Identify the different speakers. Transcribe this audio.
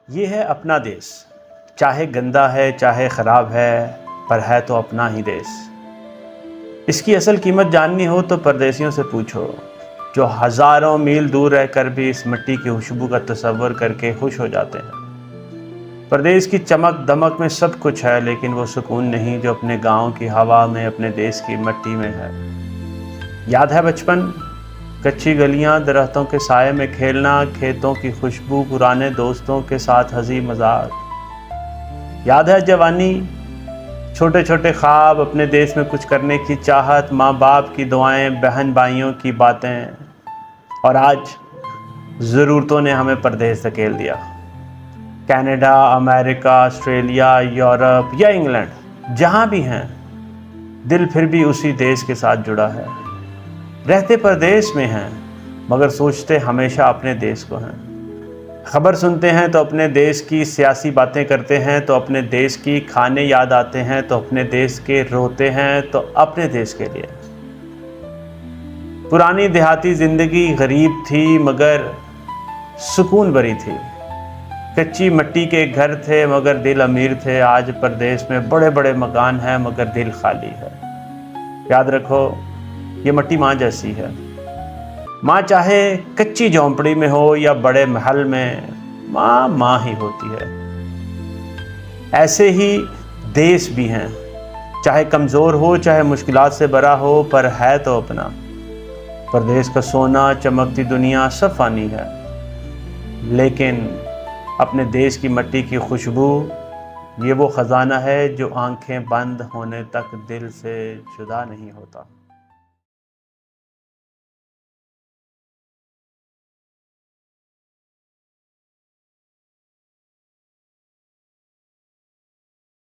Speaker 1: ये है अपना देश, चाहे गंदा है चाहे ख़राब है, पर है तो अपना ही देश। इसकी असल कीमत जाननी हो तो परदेसियों से पूछो, जो हज़ारों मील दूर रहकर भी इस मिट्टी की खुशबू का तसव्वुर करके खुश हो जाते हैं। परदेश की चमक दमक में सब कुछ है, लेकिन वो सुकून नहीं जो अपने गांव की हवा में, अपने देश की मिट्टी में है। याद है बचपन, कच्ची गलियां, दरख्तों के साए में खेलना, खेतों की खुशबू, पुराने दोस्तों के साथ हंसी मजाक। याद है जवानी, छोटे छोटे ख्वाब, अपने देश में कुछ करने की चाहत, माँ बाप की दुआएं, बहन भाइयों की बातें। और आज ज़रूरतों ने हमें परदेश धकेल दिया। कनाडा, अमेरिका, ऑस्ट्रेलिया, यूरोप या इंग्लैंड, जहाँ भी हैं, दिल फिर भी उसी देश के साथ जुड़ा है। रहते परदेश में हैं, मगर सोचते हमेशा अपने देश को हैं। खबर सुनते हैं तो अपने देश की, सियासी बातें करते हैं तो अपने देश की, खाने याद आते हैं तो अपने देश के, रोते हैं तो अपने देश के लिए। पुरानी देहाती ज़िंदगी गरीब थी मगर सुकून भरी थी। कच्ची मिट्टी के घर थे मगर दिल अमीर थे। आज परदेश में बड़े बड़े मकान हैं मगर दिल खाली है। याद रखो, ये मिट्टी माँ जैसी है। माँ चाहे कच्ची झोंपड़ी में हो या बड़े महल में, माँ माँ ही होती है। ऐसे ही देश भी हैं, चाहे कमज़ोर हो चाहे मुश्किलात से भरा हो, पर है तो अपना। परदेश का सोना, चमकती दुनिया सब फ़ानी है, लेकिन अपने देश की मिट्टी की खुशबू, ये वो ख़जाना है जो आंखें बंद होने तक दिल से जुदा नहीं होता।